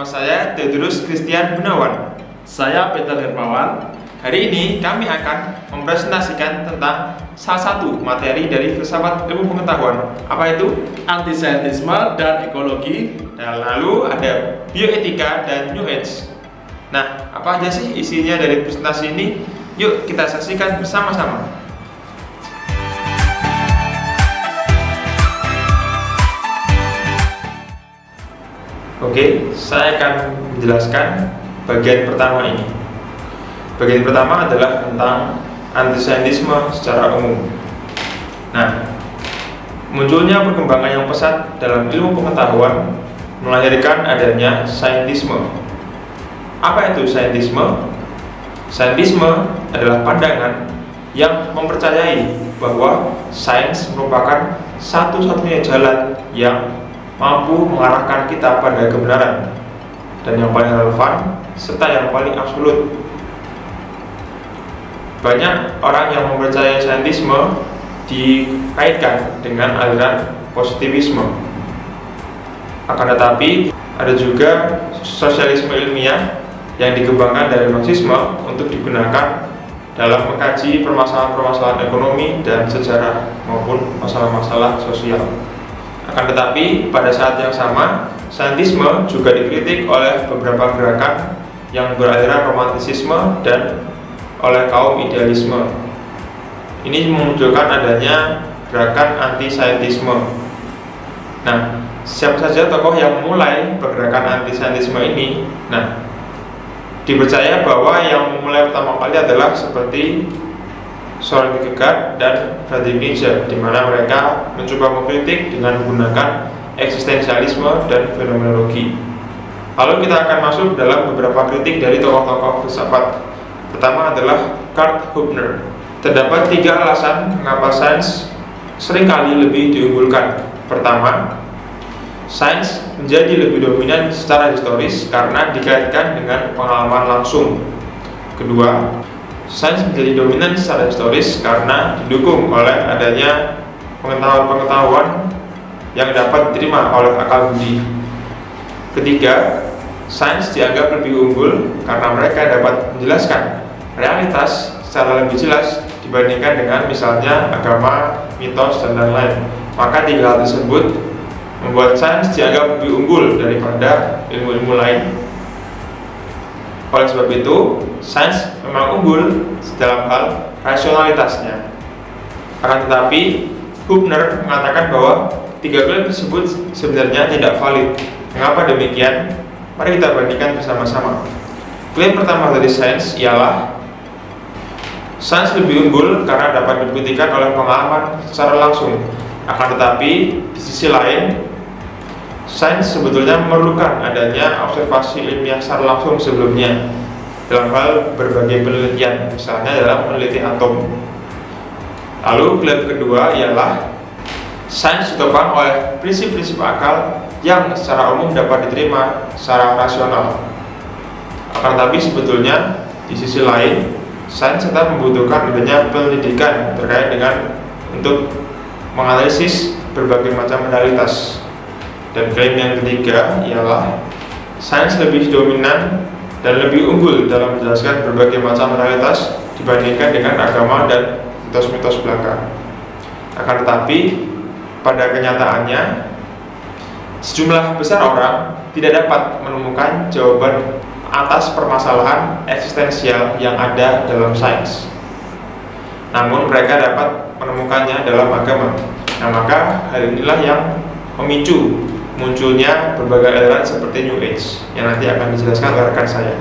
Nama saya Theodorus Christian Gunawan. Saya Peter Hermawan. Hari ini kami akan mempresentasikan tentang salah satu materi dari filsafat ilmu pengetahuan. Apa itu? Antisaintisme dan ekologi. Dan lalu ada bioetika dan New Age. Nah, apa aja sih isinya dari presentasi ini? Yuk kita saksikan bersama-sama. Oke, saya akan menjelaskan bagian pertama ini. Bagian pertama adalah tentang antisaintisme secara umum. Nah, munculnya perkembangan yang pesat dalam ilmu pengetahuan melahirkan adanya saintisme. Apa itu saintisme? Saintisme adalah pandangan yang mempercayai bahwa sains merupakan satu-satunya jalan yang mampu mengarahkan kita pada kebenaran dan yang paling relevan serta yang paling absolut. Banyak orang yang mempercayai saintisme dikaitkan dengan aliran positivisme. Akan tetapi ada juga sosialisme ilmiah yang dikembangkan dari Marxisme untuk digunakan dalam mengkaji permasalahan-permasalahan ekonomi dan sejarah maupun masalah-masalah sosial. Akan tetapi pada saat yang sama, saintisme juga dikritik oleh beberapa gerakan yang beraliran romantisisme dan oleh kaum idealisme. Ini memunculkan adanya gerakan anti-saintisme. Nah, siapa saja tokoh yang memulai pergerakan anti-saintisme ini? Nah, dipercaya bahwa yang memulai pertama kali adalah seperti Søren Kierkegaard dan Friedrich Nietzsche, di mana mereka mencoba mengkritik dengan menggunakan eksistensialisme dan fenomenologi. Lalu kita akan masuk dalam beberapa kritik dari tokoh-tokoh filsafat. Pertama adalah Karl Hübner. Terdapat 3 alasan mengapa sains seringkali lebih diunggulkan. Pertama, sains menjadi lebih dominan secara historis karena dikaitkan dengan pengalaman langsung. Kedua, sains menjadi dominan secara historis karena didukung oleh adanya pengetahuan-pengetahuan yang dapat diterima oleh akal budi. Ketiga, sains dianggap lebih unggul karena mereka dapat menjelaskan realitas secara lebih jelas dibandingkan dengan misalnya agama, mitos, dan lain-lain. Maka 3 hal tersebut membuat sains dianggap lebih unggul daripada ilmu-ilmu lain. Oleh sebab itu, sains memang unggul dalam hal rasionalitasnya. Akan tetapi, Hübner mengatakan bahwa 3 klaim tersebut sebenarnya tidak valid. Mengapa demikian? Mari kita bandingkan bersama-sama. Klaim pertama dari sains ialah sains lebih unggul karena dapat dibuktikan oleh pengalaman secara langsung. Akan tetapi, di sisi lain, sains sebetulnya memerlukan adanya observasi ilmiah secara langsung sebelumnya dalam hal berbagai penelitian, misalnya dalam meneliti atom. Lalu klaim kedua ialah sains ditopang oleh prinsip-prinsip akal yang secara umum dapat diterima secara rasional. Akan tetapi sebetulnya di sisi lain, sains tetap membutuhkan adanya penelitian terkait dengan untuk menganalisis berbagai macam modalitas. Dan klaim yang ketiga ialah sains lebih dominan dan lebih unggul dalam menjelaskan berbagai macam realitas dibandingkan dengan agama dan mitos-mitos belaka. Akan tetapi, pada kenyataannya, sejumlah besar orang tidak dapat menemukan jawaban atas permasalahan eksistensial yang ada dalam sains. Namun mereka dapat menemukannya dalam agama. Nah, maka hal inilah yang memicu munculnya berbagai aliran seperti New Age yang nanti akan dijelaskan oleh rekan saya.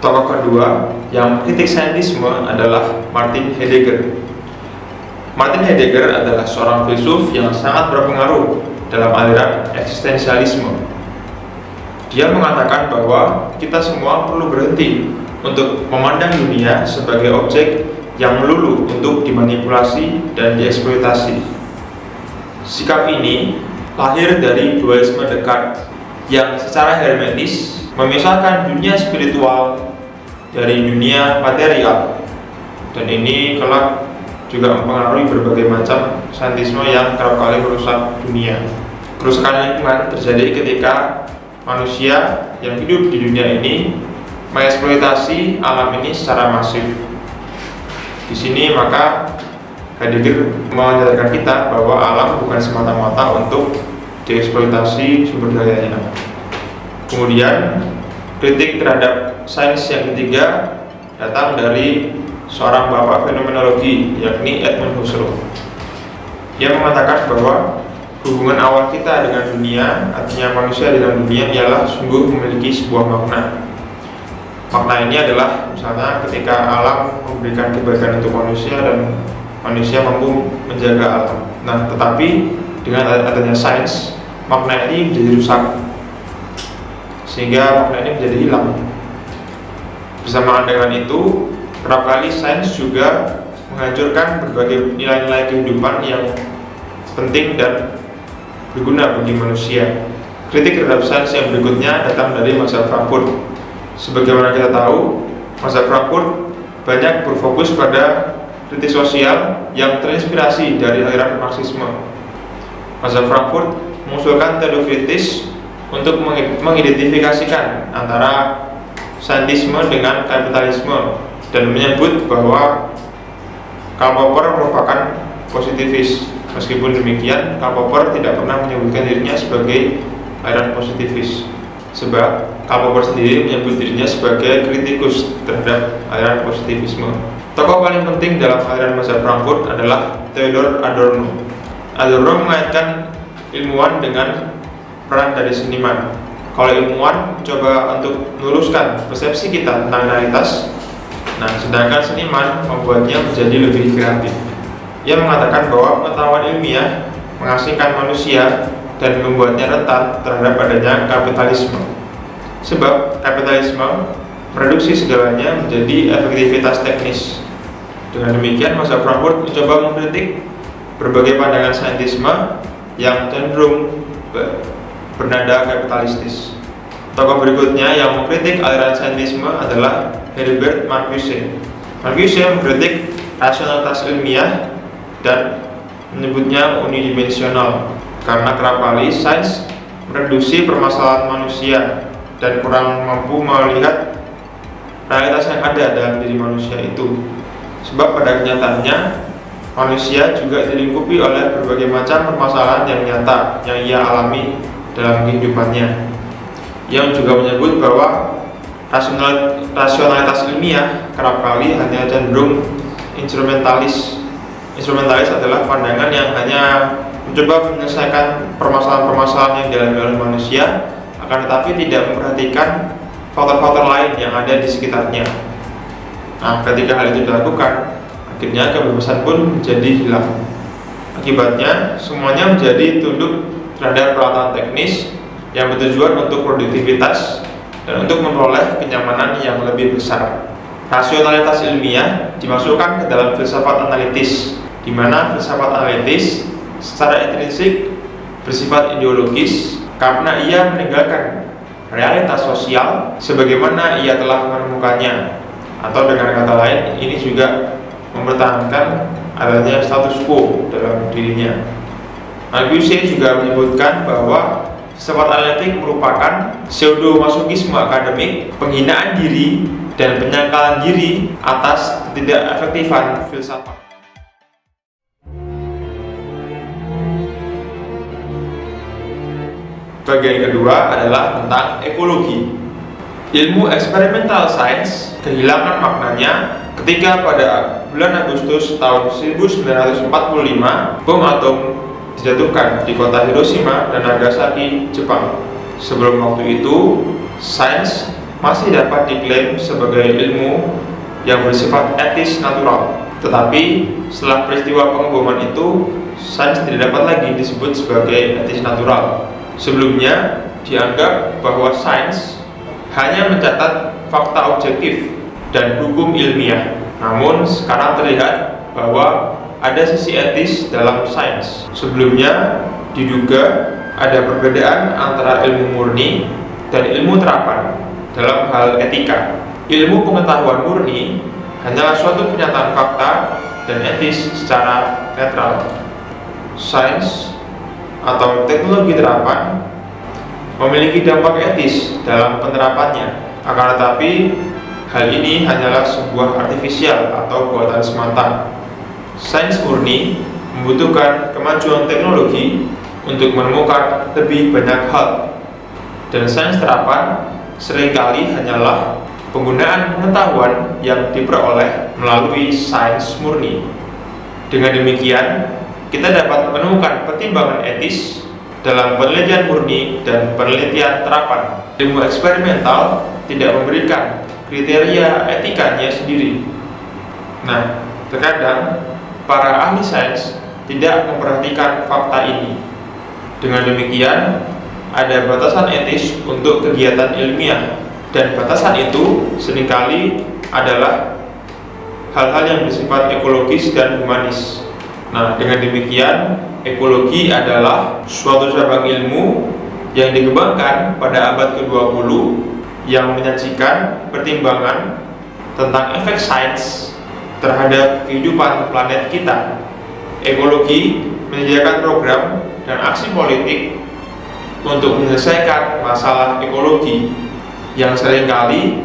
Tokoh kedua yang mengkritik saintisme adalah Martin Heidegger. Martin Heidegger adalah seorang filsuf yang sangat berpengaruh dalam aliran eksistensialisme. Dia mengatakan bahwa kita semua perlu berhenti untuk memandang dunia sebagai objek yang melulu untuk dimanipulasi dan dieksploitasi. Sikap ini lahir dari dualisme Descartes yang secara hermeneutis memisahkan dunia spiritual dari dunia material, dan ini kelak juga mempengaruhi berbagai macam saintisme yang kerap kali merusak dunia. Kerusakan lingkungan terjadi ketika manusia yang hidup di dunia ini mengeksploitasi alam ini secara masif. Di sini maka Heidegger menyadarkan kita bahwa alam bukan semata-mata untuk dieksploitasi sumber dayanya. Kemudian kritik terhadap sains yang ketiga datang dari seorang bapak fenomenologi, yakni Edmund Husserl. Ia mengatakan bahwa hubungan awal kita dengan dunia, artinya manusia dengan dunia, ialah sungguh memiliki sebuah makna. Makna ini adalah misalnya ketika alam memberikan kebaikan untuk manusia dan manusia mampu menjaga alam. Nah, tetapi dengan adanya sains, makna ini menjadi rusak, sehingga makna ini menjadi hilang. Bersamaan dengan itu, kerap kali sains juga menghancurkan berbagai nilai-nilai kehidupan yang penting dan berguna bagi manusia. Kritik terhadap sains yang berikutnya datang dari masa Frankfurt. Sebagaimana kita tahu, masa Frankfurt banyak berfokus pada kritik sosial yang terinspirasi dari aliran Marxisme. Masa Frankfurt mengusulkan teori kritis untuk mengidentifikasikan antara saintisme dengan kapitalisme dan menyebut bahwa Karl Popper merupakan positivis. Meskipun demikian, Karl Popper tidak pernah menyebutkan dirinya sebagai aliran positivis, sebab Karl Popper sendiri menyebut dirinya sebagai kritikus terhadap aliran positivisme. Tokoh paling penting dalam aliran masa Frankfurt adalah Theodor Adorno. Adorno mengaitkan ilmuwan dengan peran dari seniman. Kalau ilmuwan coba untuk meluruskan persepsi kita tentang realitas, nah sedangkan seniman membuatnya menjadi lebih kreatif. Ia mengatakan bahwa pengetahuan ilmiah mengasingkan manusia dan membuatnya rentan terhadap adanya kapitalisme. Sebab kapitalisme mereduksi segalanya menjadi efektivitas teknis. Dengan demikian, masa Frankfurt mencoba mengkritik berbagai pandangan saintisme yang cenderung bernada kapitalistis. Tokoh berikutnya yang mengkritik aliran saintisme adalah Herbert Marcuse. Marcuse mengkritik rasionalitas ilmiah dan menyebutnya unidimensional karena kerap kali sains mereduksi permasalahan manusia dan kurang mampu melihat realitas yang ada dalam diri manusia itu. Sebab pada kenyataannya manusia juga dilingkupi oleh berbagai macam permasalahan yang nyata yang ia alami dalam kehidupannya. Yang juga menyebut bahwa rasionalitas ilmiah kerap kali hanya cenderung instrumentalis. Instrumentalis adalah pandangan yang hanya mencoba menyelesaikan permasalahan-permasalahan yang dialami oleh manusia, akan tetapi tidak memperhatikan faktor-faktor lain yang ada di sekitarnya. Nah, ketika hal itu dilakukan, akhirnya kebebasan pun menjadi hilang. Akibatnya, semuanya menjadi tunduk terhadap peralatan teknis yang bertujuan untuk produktivitas dan untuk memperoleh kenyamanan yang lebih besar. Rasionalitas ilmiah dimasukkan ke dalam filsafat analitis, di mana filsafat analitis secara intrinsik bersifat ideologis karena ia meninggalkan realitas sosial sebagaimana ia telah menemukannya, atau dengan kata lain, ini juga mempertahankan adanya status quo dalam dirinya. Marcuse juga menyebutkan bahwa filsafat analitik merupakan pseudo-masokisme akademik, penghinaan diri dan penyangkalan diri atas ketidakefektifan filsafat. Bagian kedua adalah tentang ekologi. Ilmu eksperimental sains kehilangan maknanya ketika pada bulan Agustus tahun 1945 bom atom dijatuhkan di kota Hiroshima dan Nagasaki, Jepang. Sebelum waktu itu, sains masih dapat diklaim sebagai ilmu yang bersifat etis natural. Tetapi setelah peristiwa pengeboman itu, sains tidak dapat lagi disebut sebagai etis natural. Sebelumnya dianggap bahwa sains hanya mencatat fakta objektif dan hukum ilmiah. Namun sekarang terlihat bahwa ada sisi etis dalam sains. Sebelumnya diduga ada perbedaan antara ilmu murni dan ilmu terapan dalam hal etika. Ilmu pengetahuan murni hanyalah suatu pernyataan fakta dan etis secara netral. Sains atau teknologi terapan memiliki dampak etis dalam penerapannya. Akan tetapi, hal ini hanyalah sebuah artifisial atau buatan semata. Sains murni membutuhkan kemajuan teknologi untuk menemukan lebih banyak hal, dan sains terapan seringkali hanyalah penggunaan pengetahuan yang diperoleh melalui sains murni. Dengan demikian, kita dapat menemukan pertimbangan etis dalam penelitian murni dan penelitian terapan. Ilmu eksperimental tidak memberikan kriteria etikanya sendiri. Nah, terkadang para ahli sains tidak memperhatikan fakta ini. Dengan demikian, ada batasan etis untuk kegiatan ilmiah, dan batasan itu seringkali adalah hal-hal yang bersifat ekologis dan humanis. Nah, dengan demikian, ekologi adalah suatu cabang ilmu yang dikembangkan pada abad ke-20 yang menyajikan pertimbangan tentang efek sains terhadap kehidupan planet kita. Ekologi menyediakan program dan aksi politik untuk menyelesaikan masalah ekologi yang seringkali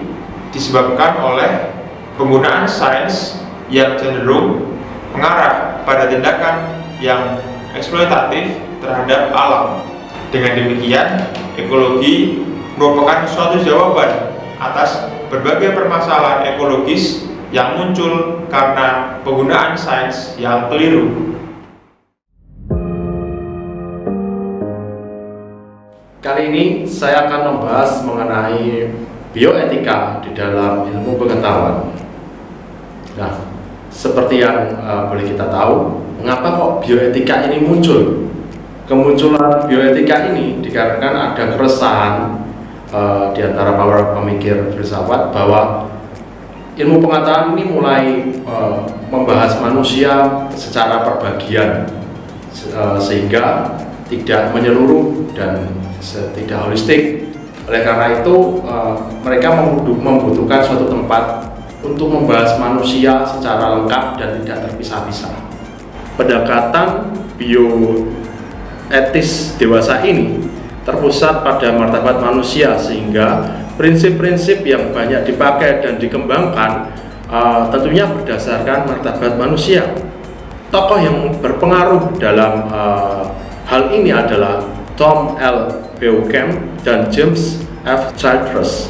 disebabkan oleh penggunaan sains yang cenderung mengarah pada tindakan yang eksploitatif terhadap alam. Dengan demikian, ekologi merupakan suatu jawaban atas berbagai permasalahan ekologis yang muncul karena penggunaan sains yang keliru. Kali ini saya akan membahas mengenai bioetika di dalam ilmu pengetahuan. Nah, seperti yang boleh kita tahu, mengapa kok bioetika ini muncul? Kemunculan bioetika ini dikarenakan ada keresahan di antara para pemikir filsafat bahwa ilmu pengetahuan ini mulai membahas manusia secara perbagian, sehingga tidak menyeluruh dan tidak holistik. Oleh karena itu, mereka membutuhkan suatu tempat untuk membahas manusia secara lengkap dan tidak terpisah-pisah. Pendekatan bioetis dewasa ini terpusat pada martabat manusia, sehingga prinsip-prinsip yang banyak dipakai dan dikembangkan tentunya berdasarkan martabat manusia. Tokoh yang berpengaruh dalam hal ini adalah Tom L. Bauckham dan James F. Childress,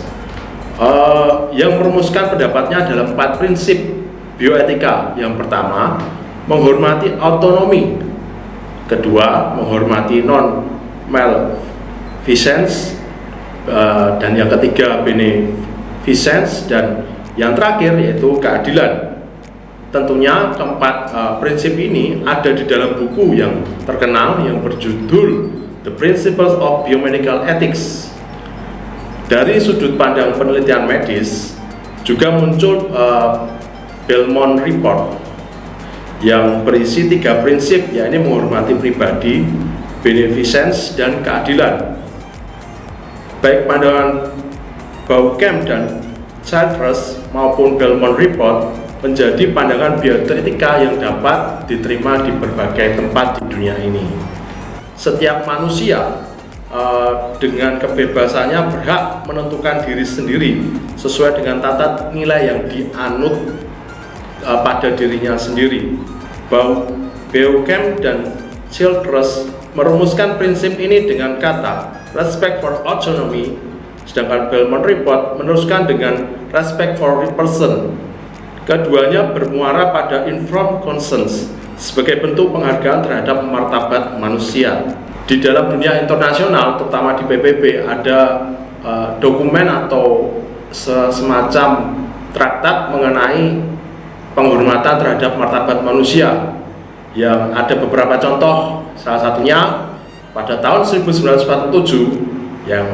yang merumuskan pendapatnya dalam 4 prinsip bioetika. Yang pertama, menghormati autonomi. Kedua, menghormati non-maleficence. Dan yang ketiga, beneficence. Dan yang terakhir yaitu keadilan. Tentunya keempat prinsip ini ada di dalam buku yang terkenal yang berjudul The Principles of Biomedical Ethics. Dari sudut pandang penelitian medis juga muncul Belmont Report yang berisi 3 prinsip, yaitu menghormati pribadi, beneficence, dan keadilan. Baik pandangan Bauckham dan Childress maupun Belmont Report menjadi pandangan bioetika yang dapat diterima di berbagai tempat di dunia ini. Setiap manusia dengan kebebasannya berhak menentukan diri sendiri sesuai dengan tata nilai yang dianut pada dirinya sendiri. Bauckham dan Childress merumuskan prinsip ini dengan kata respect for autonomy, sedangkan Belmont Report meneruskan dengan respect for person. Keduanya bermuara pada informed consent sebagai bentuk penghargaan terhadap martabat manusia. Di dalam dunia internasional, terutama di PBB, ada dokumen atau semacam traktat mengenai penghormatan terhadap martabat manusia, yang ada beberapa contoh. Salah satunya pada tahun 1947 yang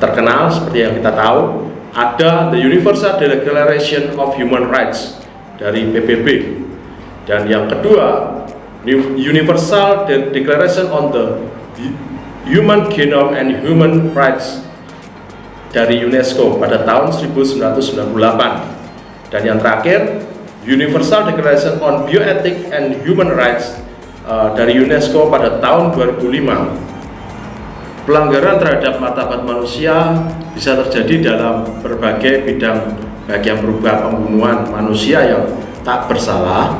terkenal seperti yang kita tahu, ada The Universal Declaration of Human Rights dari PBB. Dan yang kedua, Universal Declaration on the Human Genome and Human Rights dari UNESCO pada tahun 1998. Dan yang terakhir, Universal Declaration on Bioethics and Human Rights dari UNESCO pada tahun 2005. Pelanggaran terhadap martabat manusia bisa terjadi dalam berbagai bidang, baik yang berupa pembunuhan manusia yang tak bersalah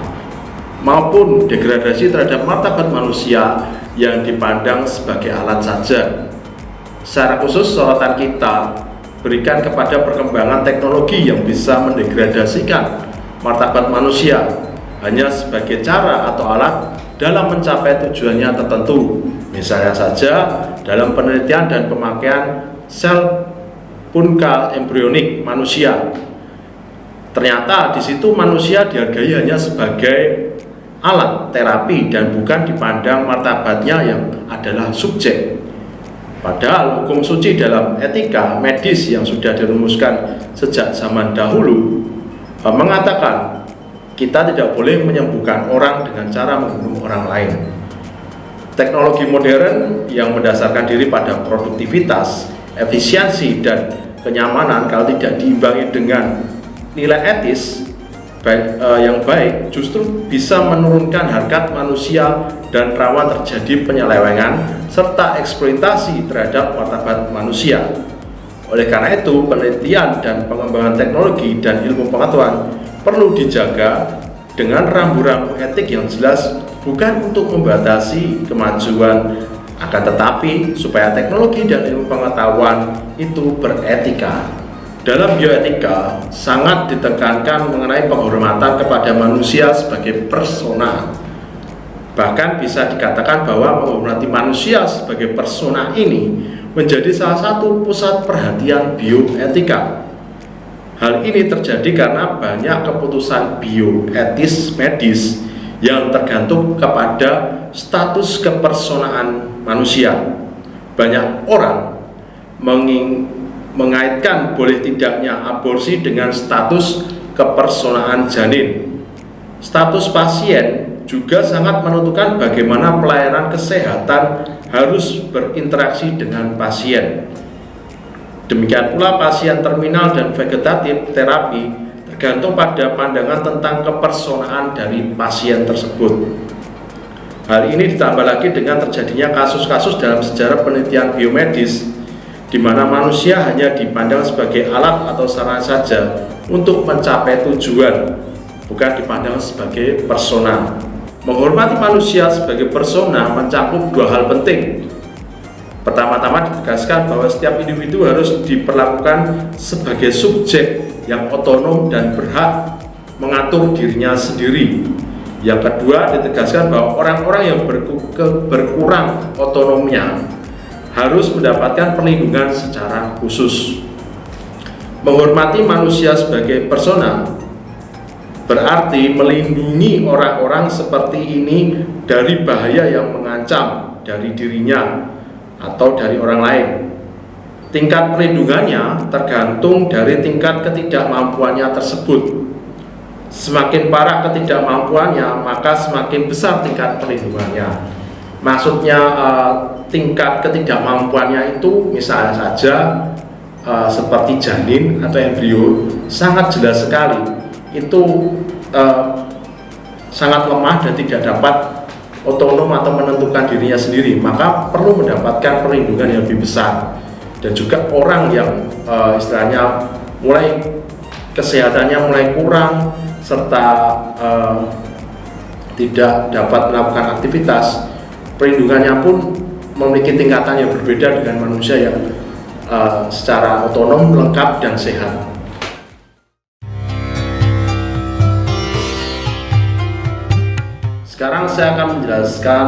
maupun degradasi terhadap martabat manusia yang dipandang sebagai alat saja. Secara khusus, sorotan kita berikan kepada perkembangan teknologi yang bisa mendegradasikan martabat manusia hanya sebagai cara atau alat dalam mencapai tujuannya tertentu. Misalnya saja dalam penelitian dan pemakaian sel punka embrionik manusia. Ternyata di situ manusia dihargai hanya sebagai alat terapi dan bukan dipandang martabatnya yang adalah subjek. Padahal hukum suci dalam etika medis yang sudah dirumuskan sejak zaman dahulu mengatakan kita tidak boleh menyembuhkan orang dengan cara membunuh orang lain. Teknologi modern yang mendasarkan diri pada produktivitas, efisiensi, dan kenyamanan kalau tidak diimbangi dengan nilai etis yang baik justru bisa menurunkan harkat manusia dan rawan terjadi penyelewengan serta eksploitasi terhadap martabat manusia. Oleh karena itu, penelitian dan pengembangan teknologi dan ilmu pengetahuan perlu dijaga dengan rambu-rambu etik yang jelas, bukan untuk membatasi kemajuan, akan tetapi supaya teknologi dan ilmu pengetahuan itu beretika. Dalam bioetika sangat ditekankan mengenai penghormatan kepada manusia sebagai persona. Bahkan bisa dikatakan bahwa menghormati manusia sebagai persona ini menjadi salah satu pusat perhatian bioetika. Hal ini terjadi karena banyak keputusan bioetis medis yang tergantung kepada status kepersonaan manusia. Banyak orang mengaitkan boleh tidaknya aborsi dengan status kepersonaan janin. Status pasien juga sangat menentukan bagaimana pelayanan kesehatan harus berinteraksi dengan pasien. Demikian pula pasien terminal dan vegetatif terapi tergantung pada pandangan tentang kepersonaan dari pasien tersebut. Hal ini ditambah lagi dengan terjadinya kasus-kasus dalam sejarah penelitian biomedis di mana manusia hanya dipandang sebagai alat atau sarana saja untuk mencapai tujuan, bukan dipandang sebagai persona. Menghormati manusia sebagai persona mencakup dua hal penting. Pertama-tama ditegaskan bahwa setiap individu harus diperlakukan sebagai subjek yang otonom dan berhak mengatur dirinya sendiri. Yang kedua, ditegaskan bahwa orang-orang yang berkurang otonomnya harus mendapatkan perlindungan secara khusus. Menghormati manusia sebagai persona berarti melindungi orang-orang seperti ini dari bahaya yang mengancam dari dirinya atau dari orang lain. Tingkat perlindungannya tergantung dari tingkat ketidakmampuannya tersebut. Semakin parah ketidakmampuannya, maka semakin besar tingkat perlindungannya. Maksudnya tingkat ketidakmampuannya itu misalnya saja seperti janin atau embrio sangat jelas sekali itu sangat lemah dan tidak dapat otonom atau menentukan dirinya sendiri, maka perlu mendapatkan perlindungan yang lebih besar. Dan juga orang yang istilahnya mulai kesehatannya mulai kurang serta tidak dapat melakukan aktivitas, perlindungannya pun memiliki tingkatan yang berbeda dengan manusia yang secara otonom, lengkap, dan sehat. Sekarang saya akan menjelaskan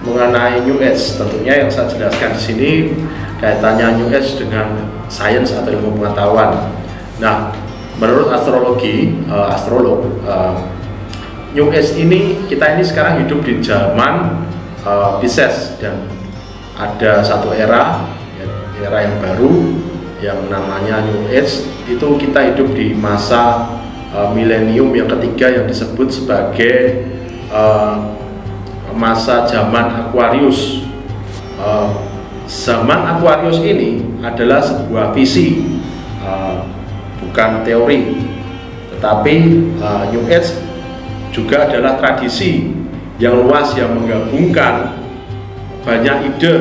mengenai New Age. Tentunya yang saya jelaskan di sini kaitannya New Age dengan sains atau ilmu pengetahuan. Nah, menurut astrolog, New Age ini, kita ini sekarang hidup di zaman Pisces, dan ada satu era yang baru yang namanya New Age. Itu kita hidup di masa milenium yang ketiga yang disebut sebagai masa zaman Aquarius. Zaman Aquarius ini adalah sebuah visi, bukan teori, tetapi New Age juga adalah tradisi yang luas yang menggabungkan banyak ide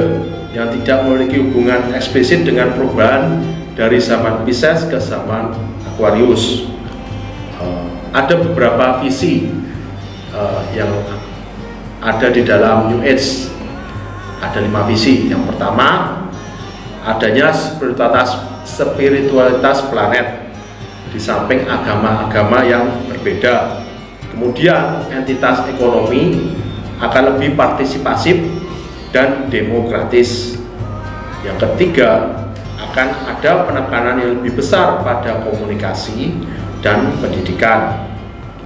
yang tidak memiliki hubungan eksplisit dengan perubahan dari zaman Pisces ke zaman Aquarius. Ada beberapa visi yang ada di dalam New Age. Ada 5 visi. Yang pertama, adanya spiritualitas planet di samping agama-agama yang berbeda. Kemudian entitas ekonomi akan lebih partisipasif dan demokratis. Yang ketiga, akan ada penekanan yang lebih besar pada komunikasi dan pendidikan.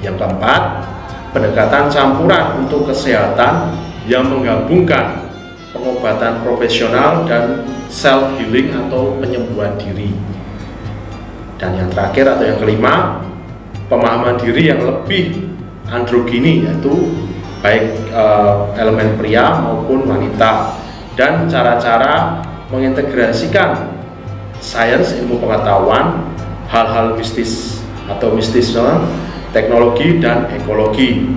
Yang keempat, pendekatan campuran untuk kesehatan yang menggabungkan pengobatan profesional dan self healing atau penyembuhan diri. Dan yang terakhir atau yang kelima, pemahaman diri yang lebih androgini, yaitu baik elemen pria maupun wanita, dan cara-cara mengintegrasikan sains, ilmu pengetahuan, hal-hal mistis atau mistisme, teknologi dan ekologi.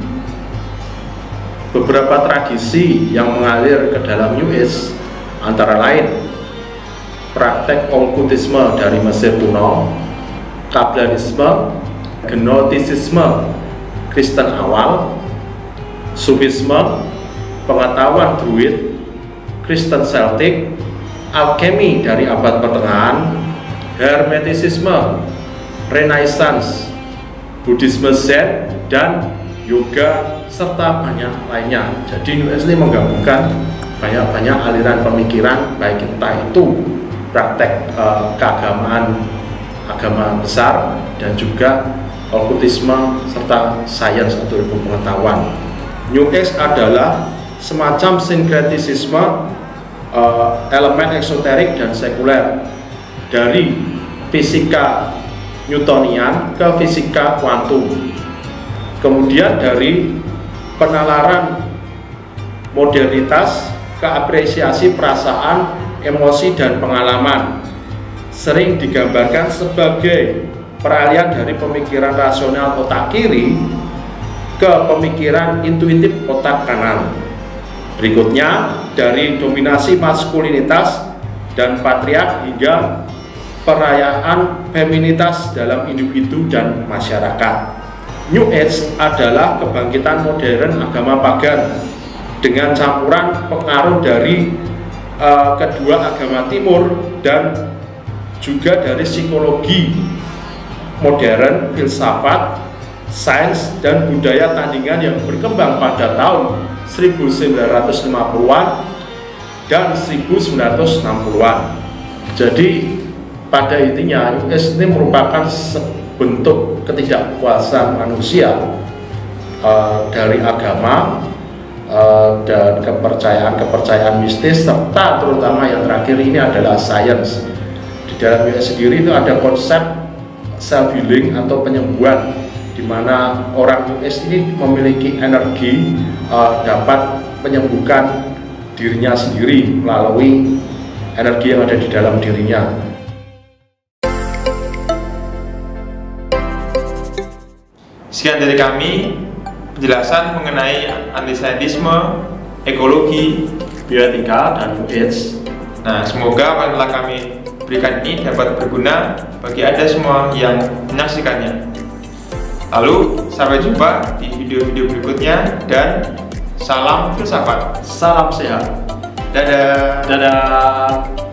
Beberapa tradisi yang mengalir ke dalam New Age antara lain praktek okkultisme dari Mesir kuno, Kabbalisme, Gnostisisme Kristen awal, Sufisme, pengetahuan Druid, Kristen Celtic, alkemi dari abad pertengahan, Hermetisisme, Renaissance, Buddhisme Zen, dan yoga, serta banyak lainnya. Jadi New Age ini menggabungkan banyak-banyak aliran pemikiran, baik entah itu praktek keagamaan, agama besar, dan juga okkultisme serta sains atau ilmu pengetahuan. New Age adalah semacam sinkretisisme elemen eksoterik dan sekuler dari fisika Newtonian ke fisika kuantum, kemudian dari penalaran modernitas ke apresiasi perasaan, emosi, dan pengalaman, sering digambarkan sebagai peralihan dari pemikiran rasional otak kiri ke pemikiran intuitif otak kanan. Berikutnya, dari dominasi maskulinitas dan patriark hingga perayaan feminitas dalam individu dan masyarakat. New Age adalah kebangkitan modern agama pagan dengan campuran pengaruh dari kedua agama timur dan juga dari psikologi modern, filsafat, sains, dan budaya tandingan yang berkembang pada tahun 1950-an dan 1960-an. Jadi pada intinya New Age ini merupakan bentuk ketidakpuasan manusia dari agama dan kepercayaan mistis, serta terutama yang terakhir ini adalah sains. Di dalam New Age sendiri itu ada konsep self healing atau penyembuhan, di mana orang New Age ini memiliki energi dapat menyembuhkan dirinya sendiri melalui energi yang ada di dalam dirinya. Sekian dari kami penjelasan mengenai antisaintisme, ekologi, Bioetika, dan New Age. Nah, semoga apa yang telah kami berikan ini dapat berguna bagi Anda semua yang menyaksikannya. Lalu, sampai jumpa di video-video berikutnya, dan salam filsafat. Salam sehat. Dadah. Dadah.